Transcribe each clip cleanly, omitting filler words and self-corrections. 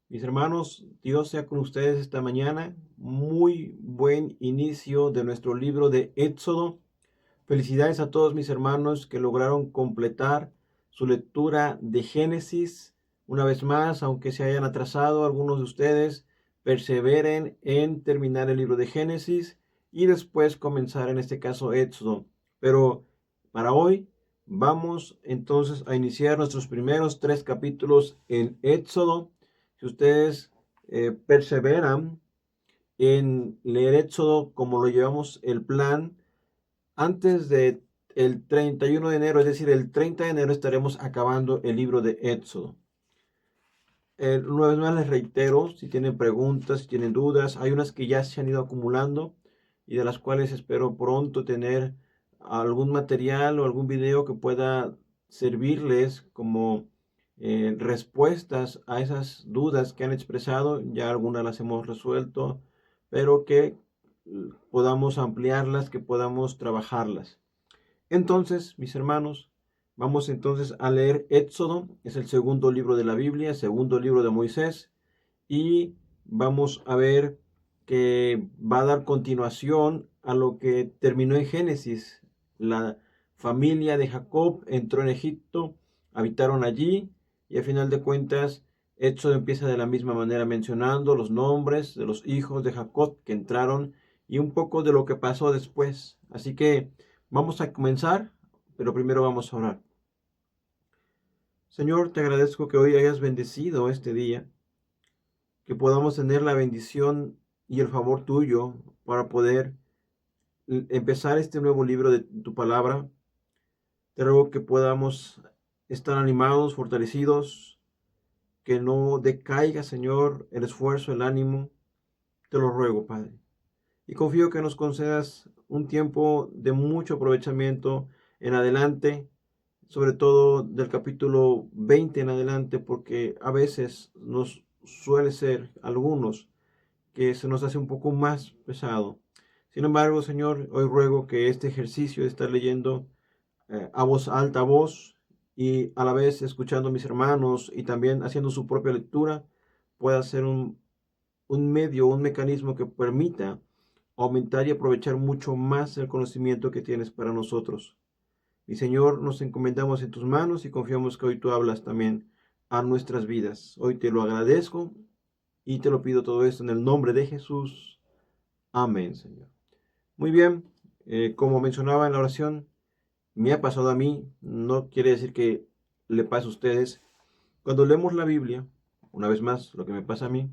Mis hermanos, Dios sea con ustedes esta mañana. Muy buen inicio de nuestro libro de Éxodo. Felicidades a todos mis hermanos que lograron completar su lectura de Génesis. Una vez más, aunque se hayan atrasado algunos de ustedes, perseveren en terminar el libro de Génesis y después comenzar en este caso Éxodo. Pero para hoy vamos entonces a iniciar nuestros primeros 3 capítulos en Éxodo. Si ustedes perseveran en leer Éxodo como lo llevamos el plan, antes de el 31 de enero, es decir, el 30 de enero estaremos acabando el libro de Éxodo. Una vez más les reitero, si tienen preguntas, si tienen dudas, hay unas que ya se han ido acumulando y de las cuales espero pronto tener algún material o algún video que pueda servirles como respuestas a esas dudas que han expresado. Ya algunas las hemos resuelto, pero que podamos ampliarlas, que podamos trabajarlas. Entonces, mis hermanos, vamos entonces a leer Éxodo. Es el segundo libro de la Biblia, segundo libro de Moisés, y vamos a ver que va a dar continuación a lo que terminó en Génesis. La familia de Jacob entró en Egipto, habitaron allí, y a final de cuentas Éxodo empieza de la misma manera mencionando los nombres de los hijos de Jacob que entraron y un poco de lo que pasó después. Así que vamos a comenzar, pero primero vamos a orar. Señor, te agradezco que hoy hayas bendecido este día, que podamos tener la bendición y el favor tuyo para poder empezar este nuevo libro de tu palabra. Te ruego que podamos estar animados, fortalecidos, que no decaiga, Señor, el esfuerzo, el ánimo. Te lo ruego, Padre. Y confío que nos concedas un tiempo de mucho aprovechamiento en adelante, sobre todo del capítulo 20 en adelante, porque a veces nos suele ser algunos que se nos hace un poco más pesado. Sin embargo, Señor, hoy ruego que este ejercicio de estar leyendo a voz alta, voz, y a la vez escuchando a mis hermanos y también haciendo su propia lectura, pueda ser un medio, un mecanismo que permita aumentar y aprovechar mucho más el conocimiento que tienes para nosotros. Mi Señor, nos encomendamos en tus manos y confiamos que hoy tú hablas también a nuestras vidas. Hoy te lo agradezco y te lo pido todo esto en el nombre de Jesús. Amén, Señor. Muy bien, como mencionaba en la oración, me ha pasado a mí, no quiere decir que le pase a ustedes. Cuando leemos la Biblia, una vez más, lo que me pasa a mí,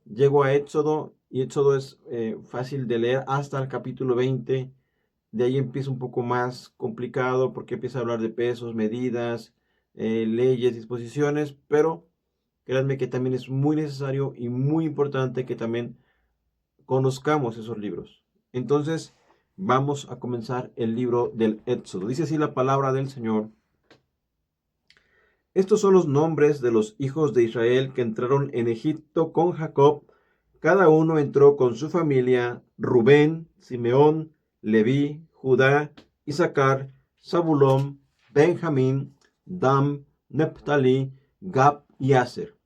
llego a Éxodo y Éxodo es fácil de leer hasta el capítulo 20. De ahí empieza un poco más complicado porque empieza a hablar de pesos, medidas, leyes, disposiciones, pero créanme que también es muy necesario y muy importante que también conozcamos esos libros. Entonces, vamos a comenzar el libro del Éxodo. Dice así la palabra del Señor. Estos son los nombres de los hijos de Israel que entraron en Egipto con Jacob. Cada uno entró con su familia: Rubén, Simeón, Leví, Judá, Isaacar, Zabulón, Benjamín, Dan, Neftalí, Gad y Aser.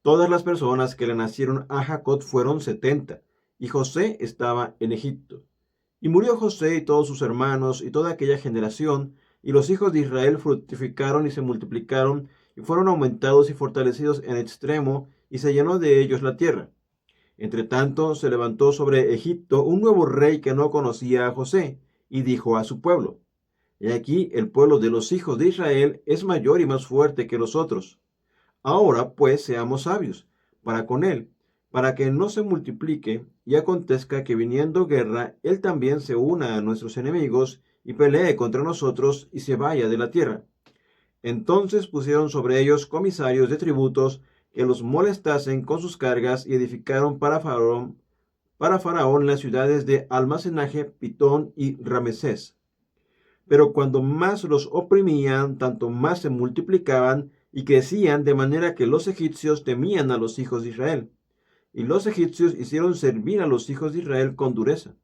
Todas las personas que le nacieron a Jacob fueron 70, y José estaba en Egipto. Y murió José y todos sus hermanos y toda aquella generación, y los hijos de Israel fructificaron y se multiplicaron, y fueron aumentados y fortalecidos en extremo, y se llenó de ellos la tierra. Entre tanto se levantó sobre Egipto un nuevo rey que no conocía a José, y dijo a su pueblo: He aquí el pueblo de los hijos de Israel es mayor y más fuerte que los otros. Ahora pues seamos sabios para con él, para que no se multiplique y acontezca que viniendo guerra, él también se una a nuestros enemigos y pelee contra nosotros y se vaya de la tierra. Entonces pusieron sobre ellos comisarios de tributos que los molestasen con sus cargas y edificaron para Faraón las ciudades de almacenaje, Pitón y Ramesés. Pero cuando más los oprimían, tanto más se multiplicaban y crecían, de manera que los egipcios temían a los hijos de Israel. Y los egipcios hicieron servir a los hijos de Israel con dureza.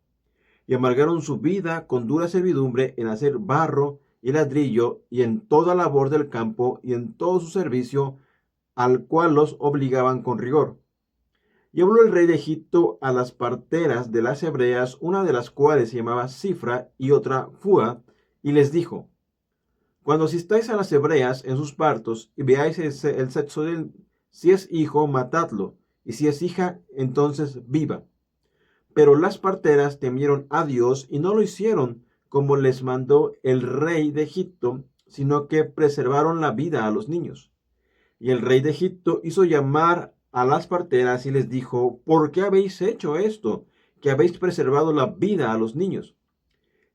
y amargaron su vida con dura servidumbre en hacer barro y ladrillo, y en toda labor del campo, y en todo su servicio, al cual los obligaban con rigor. Y habló el rey de Egipto a las parteras de las hebreas, una de las cuales se llamaba Cifra y otra Fua, y les dijo: Cuando asistáis a las hebreas en sus partos y veáis el sexo de él, si es hijo, matadlo, y si es hija, entonces viva. Pero las parteras temieron a Dios y no lo hicieron como les mandó el rey de Egipto, sino que preservaron la vida a los niños. Y el rey de Egipto hizo llamar a las parteras y les dijo: ¿Por qué habéis hecho esto, que habéis preservado la vida a los niños?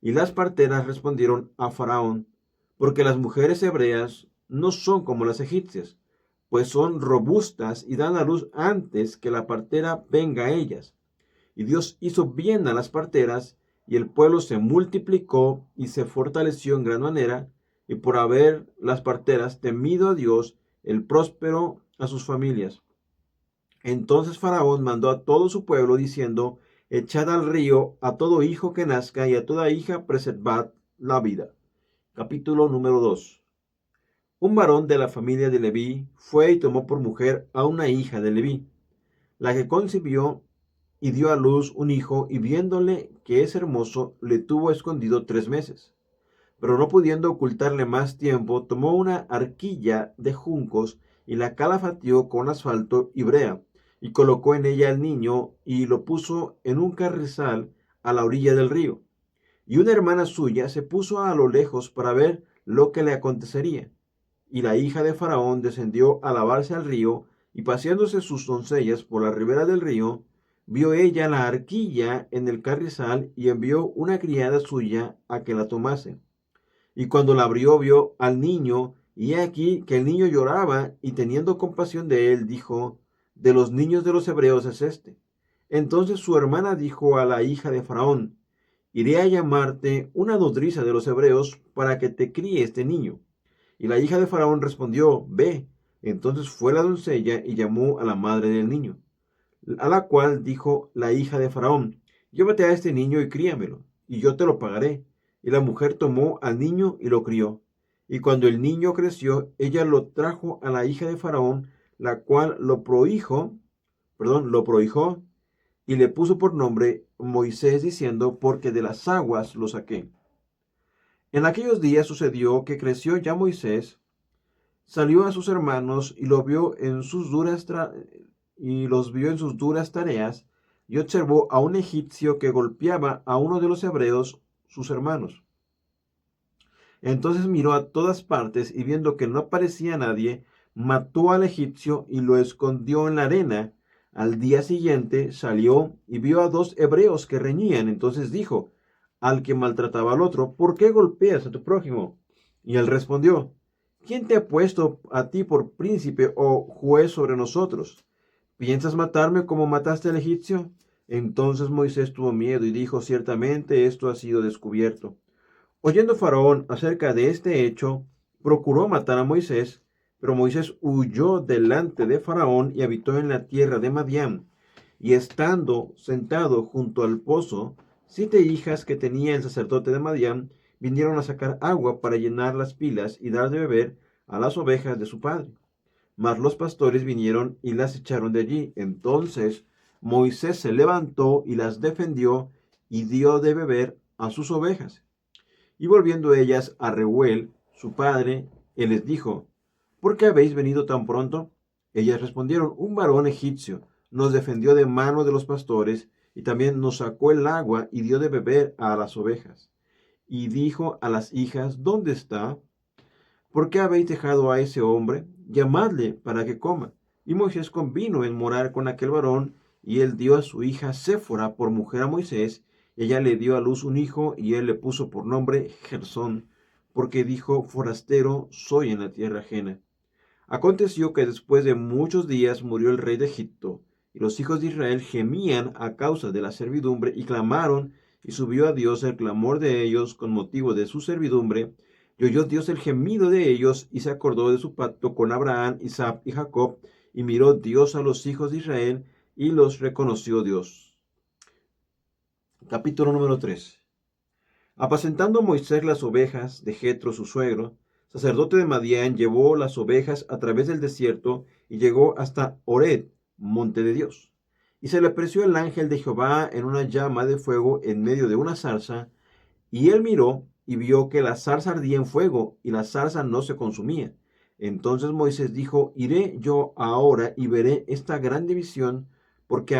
Y las parteras respondieron a Faraón: porque las mujeres hebreas no son como las egipcias, pues son robustas y dan a luz antes que la partera venga a ellas. Y Dios hizo bien a las parteras, y el pueblo se multiplicó y se fortaleció en gran manera, y por haber las parteras temido a Dios, él prosperó a sus familias. Entonces Faraón mandó a todo su pueblo diciendo: echad al río a todo hijo que nazca, y a toda hija preservad la vida. Capítulo número 2. Un varón de la familia de Leví fue y tomó por mujer a una hija de Leví, la que concibió y dio a luz un hijo, y viéndole que es hermoso, le tuvo escondido 3 meses. Pero no pudiendo ocultarle más tiempo, tomó una arquilla de juncos y la calafateó con asfalto y brea, y colocó en ella al niño y lo puso en un carrizal a la orilla del río. Y una hermana suya se puso a lo lejos para ver lo que le acontecería. Y la hija de Faraón descendió a lavarse al río, y paseándose sus doncellas por la ribera del río, vio ella la arquilla en el carrizal, y envió una criada suya a que la tomase. Y cuando la abrió, vio al niño, y he aquí que el niño lloraba, y teniendo compasión de él, dijo: de los niños de los hebreos es este. Entonces su hermana dijo a la hija de Faraón: iré a llamarte una nodriza de los hebreos para que te críe este niño. Y la hija de Faraón respondió: ve. Entonces fue la doncella y llamó a la madre del niño, a la cual dijo la hija de Faraón: llévate a este niño y críamelo, y yo te lo pagaré. Y la mujer tomó al niño y lo crió. Y cuando el niño creció, ella lo trajo a la hija de Faraón, la cual lo prohijó, y le puso por nombre Moisés, diciendo: porque de las aguas lo saqué. En aquellos días sucedió que creció ya Moisés, salió a sus hermanos y los vio en sus duras tareas, y observó a un egipcio que golpeaba a uno de los hebreos, sus hermanos. Entonces miró a todas partes, y viendo que no aparecía nadie, mató al egipcio y lo escondió en la arena. Al día siguiente salió y vio a 2 hebreos que reñían. Entonces dijo al que maltrataba al otro: ¿por qué golpeas a tu prójimo? Y él respondió: ¿quién te ha puesto a ti por príncipe o juez sobre nosotros? ¿Piensas matarme como mataste al egipcio? Entonces Moisés tuvo miedo y dijo: ciertamente esto ha sido descubierto. Oyendo Faraón acerca de este hecho, procuró matar a Moisés, pero Moisés huyó delante de Faraón y habitó en la tierra de Madián. Y estando sentado junto al pozo, 7 hijas que tenía el sacerdote de Madián vinieron a sacar agua para llenar las pilas y dar de beber a las ovejas de su padre. Mas los pastores vinieron y las echaron de allí. Entonces Moisés se levantó y las defendió y dio de beber a sus ovejas. Y volviendo ellas a Reuel, su padre, él les dijo: ¿por qué habéis venido tan pronto? Ellas respondieron: un varón egipcio nos defendió de mano de los pastores, y también nos sacó el agua y dio de beber a las ovejas. Y dijo a las hijas: ¿dónde está? ¿Por qué habéis dejado a ese hombre? Llamadle para que coma. Y Moisés convino en morar con aquel varón, y él dio a su hija Séfora por mujer a Moisés. Ella le dio a luz un hijo, y él le puso por nombre Gersón, porque dijo: forastero soy en la tierra ajena. Aconteció que después de muchos días murió el rey de Egipto, y los hijos de Israel gemían a causa de la servidumbre, y clamaron, y subió a Dios el clamor de ellos con motivo de su servidumbre, y oyó Dios el gemido de ellos, y se acordó de su pacto con Abraham, Isaac y Jacob, y miró Dios a los hijos de Israel, y los reconoció Dios. Capítulo número 3. Apacentando Moisés las ovejas de Jetro su suegro, sacerdote de Madián, llevó las ovejas a través del desierto y llegó hasta Horeb, monte de Dios. Y se le apareció el ángel de Jehová en una llama de fuego en medio de una zarza, y él miró y vio que la zarza ardía en fuego, y la zarza no se consumía. Entonces Moisés dijo: Iré yo ahora y veré esta gran división, porque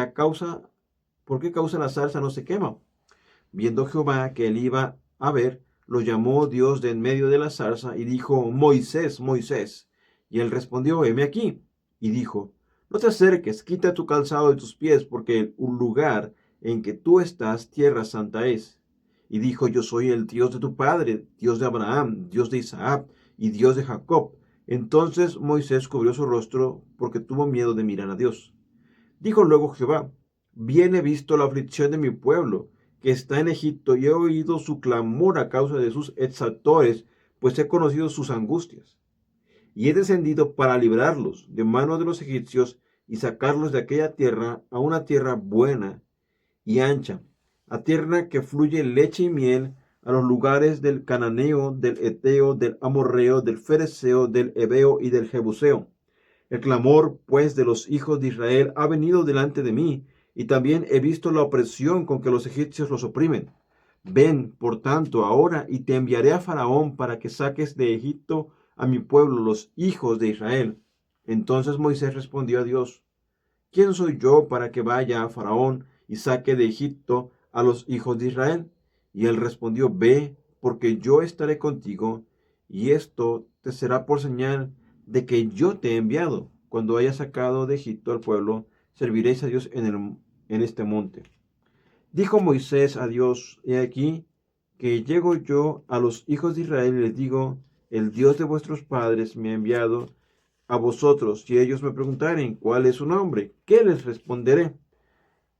¿por qué causa la zarza no se quema? Viendo Jehová que él iba a ver, lo llamó Dios de en medio de la zarza y dijo: Moisés, Moisés. Y él respondió: heme aquí. Y dijo: no te acerques, quita tu calzado de tus pies, porque el lugar en que tú estás, tierra santa es. Y dijo: yo soy el Dios de tu padre, Dios de Abraham, Dios de Isaac y Dios de Jacob. Entonces Moisés cubrió su rostro, porque tuvo miedo de mirar a Dios. Dijo luego Jehová: bien he visto la aflicción de mi pueblo, que está en Egipto, y he oído su clamor a causa de sus exactores, pues he conocido sus angustias. Y he descendido para librarlos de manos de los egipcios y sacarlos de aquella tierra a una tierra buena y ancha, a tierra que fluye leche y miel, a los lugares del cananeo, del eteo, del amorreo, del fereceo, del heveo y del jebuseo. El clamor, pues, de los hijos de Israel ha venido delante de mí, y también he visto la opresión con que los egipcios los oprimen. Ven, por tanto, ahora, y te enviaré a Faraón para que saques de Egipto a mi pueblo, los hijos de Israel. Entonces Moisés respondió a Dios: ¿quién soy yo para que vaya a Faraón y saque de Egipto a los hijos de Israel? Y él respondió: ve, porque yo estaré contigo, y esto te será por señal de que yo te he enviado. Cuando hayas sacado de Egipto al pueblo, serviréis a Dios en este monte. Dijo Moisés a Dios: he aquí que llego yo a los hijos de Israel y les digo: el Dios de vuestros padres me ha enviado a vosotros. Y ellos me preguntaren: ¿cuál es su nombre? ¿Qué les responderé?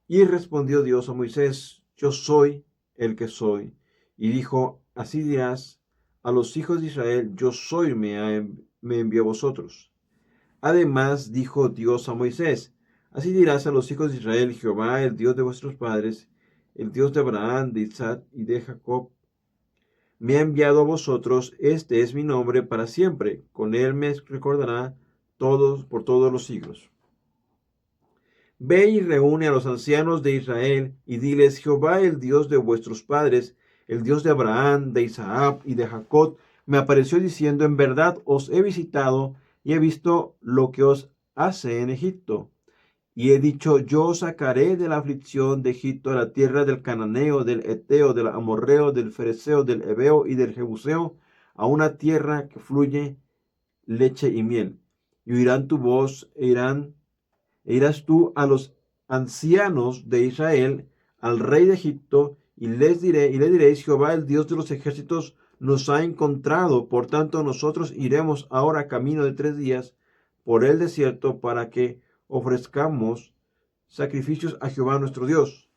Y respondió Dios a Moisés: yo soy el que soy. Y dijo: así dirás a los hijos de Israel: yo soy, me envió a vosotros. Además dijo Dios a Moisés: así dirás a los hijos de Israel: Jehová, el Dios de vuestros padres, el Dios de Abraham, de Isaac y de Jacob, me ha enviado a vosotros. Este es mi nombre para siempre. Con él me recordará por todos los siglos. Ve y reúne a los ancianos de Israel y diles: Jehová, el Dios de vuestros padres, el Dios de Abraham, de Isaac y de Jacob, me apareció diciendo: en verdad os he visitado y he visto lo que os hace en Egipto. Y he dicho: yo os sacaré de la aflicción de Egipto a la tierra del cananeo, del eteo, del amorreo, del fereceo, del heveo y del jebuseo, a una tierra que fluye leche y miel. Y oirán tu voz e irás tú a los ancianos de Israel, al rey de Egipto, y le diréis: Jehová, el Dios de los ejércitos, nos ha encontrado. Por tanto, nosotros iremos ahora camino de 3 días por el desierto para que ofrezcamos sacrificios a Jehová nuestro Dios.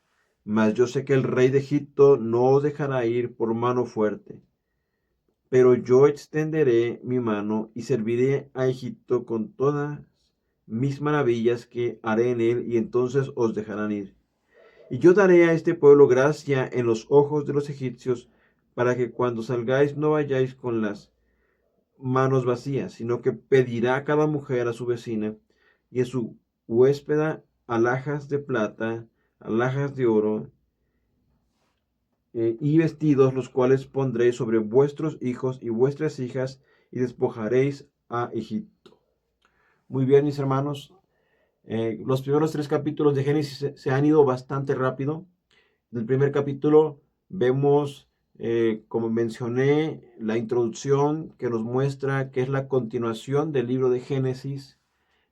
Mas yo sé que el rey de Egipto no os dejará ir por mano fuerte. Pero yo extenderé mi mano y serviré a Egipto con todas mis maravillas que haré en él, y entonces os dejarán ir. Y yo daré a este pueblo gracia en los ojos de los egipcios, para que cuando salgáis no vayáis con las manos vacías, sino que pedirá cada mujer a su vecina y a su huéspeda alhajas de plata, alhajas de oro, y vestidos, los cuales pondréis sobre vuestros hijos y vuestras hijas, y despojaréis a Egipto. Muy bien, mis hermanos. Los primeros 3 capítulos de Génesis se han ido bastante rápido. En el primer capítulo vemos, como mencioné, la introducción que nos muestra que es la continuación del libro de Génesis.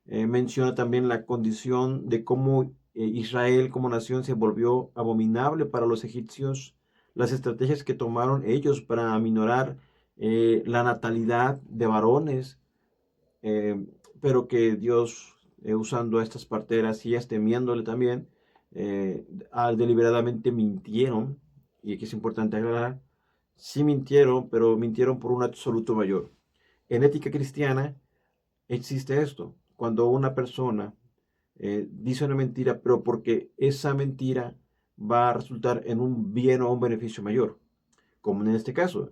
Menciona también la condición de cómo Israel como nación se volvió abominable para los egipcios, las estrategias que tomaron ellos para aminorar la natalidad de varones, eh, pero que Dios, usando a estas parteras y ellas temiéndole también, deliberadamente mintieron. Y aquí es importante aclarar: sí mintieron, pero mintieron por un absoluto mayor. En ética cristiana existe esto: cuando una persona dice una mentira, pero porque esa mentira va a resultar en un bien o un beneficio mayor, como en este caso.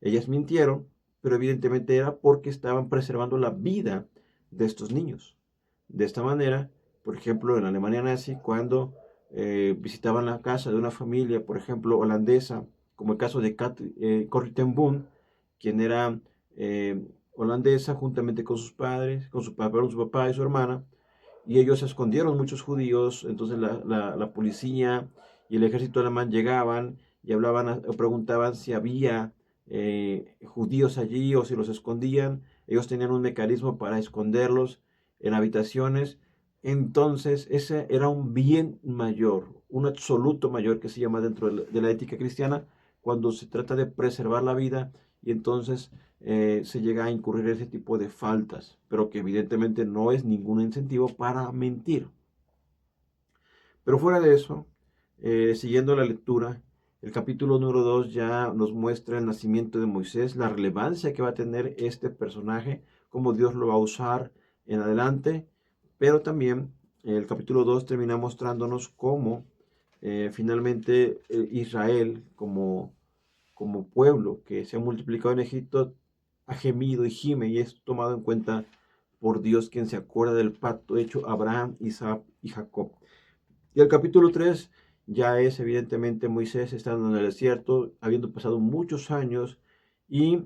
Ellas mintieron, pero evidentemente era porque estaban preservando la vida de estos niños. De esta manera, por ejemplo, en la Alemania nazi, cuando visitaban la casa de una familia, por ejemplo, holandesa, como el caso de Corrie ten Boom, quien era holandesa juntamente con sus padres, con su papá y su hermana, y ellos escondieron muchos judíos. Entonces la policía y el ejército alemán llegaban y hablaban o preguntaban si había judíos allí o si los escondían. Ellos tenían un mecanismo para esconderlos en habitaciones. Entonces ese era un bien mayor, un absoluto mayor que se llama dentro de la ética cristiana, cuando se trata de preservar la vida. Y entonces se llega a incurrir ese tipo de faltas, pero que evidentemente no es ningún incentivo para mentir. Pero fuera de eso, siguiendo la lectura, el capítulo número 2 ya nos muestra el nacimiento de Moisés, la relevancia que va a tener este personaje, cómo Dios lo va a usar en adelante, pero también el capítulo 2 termina mostrándonos cómo finalmente Israel como pueblo que se ha multiplicado en Egipto ha gemido y gime y es tomado en cuenta por Dios, quien se acuerda del pacto hecho a Abraham, Isaac y Jacob. Y el capítulo 3 ya es evidentemente Moisés estando en el desierto, habiendo pasado muchos años y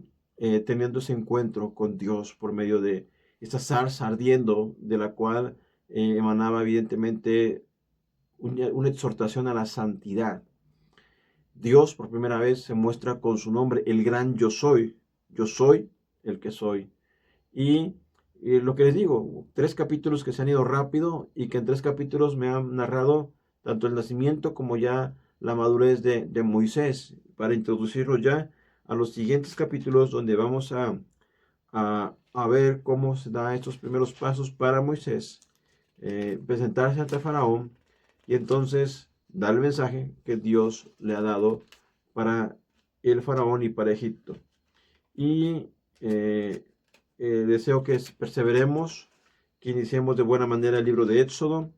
teniendo ese encuentro con Dios por medio de esta zarza ardiendo, de la cual emanaba evidentemente una exhortación a la santidad. Dios por primera vez se muestra con su nombre, el gran yo soy el que soy. Y lo que les digo, 3 capítulos que se han ido rápido y que en 3 capítulos me han narrado tanto el nacimiento como ya la madurez de Moisés, para introducirlo ya a los siguientes capítulos donde vamos a ver cómo se dan estos primeros pasos para Moisés, presentarse ante Faraón y entonces dar el mensaje que Dios le ha dado para el Faraón y para Egipto. Y deseo que perseveremos, que iniciemos de buena manera el libro de Éxodo,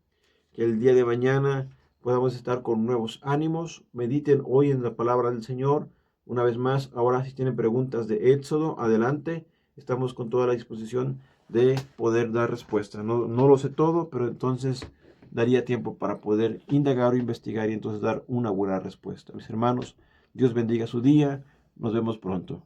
que el día de mañana podamos estar con nuevos ánimos. Mediten hoy en la palabra del Señor. Una vez más, ahora si tienen preguntas de Éxodo, adelante. Estamos con toda la disposición de poder dar respuesta. No lo sé todo, pero entonces daría tiempo para poder indagar o investigar y entonces dar una buena respuesta. Mis hermanos, Dios bendiga su día. Nos vemos pronto.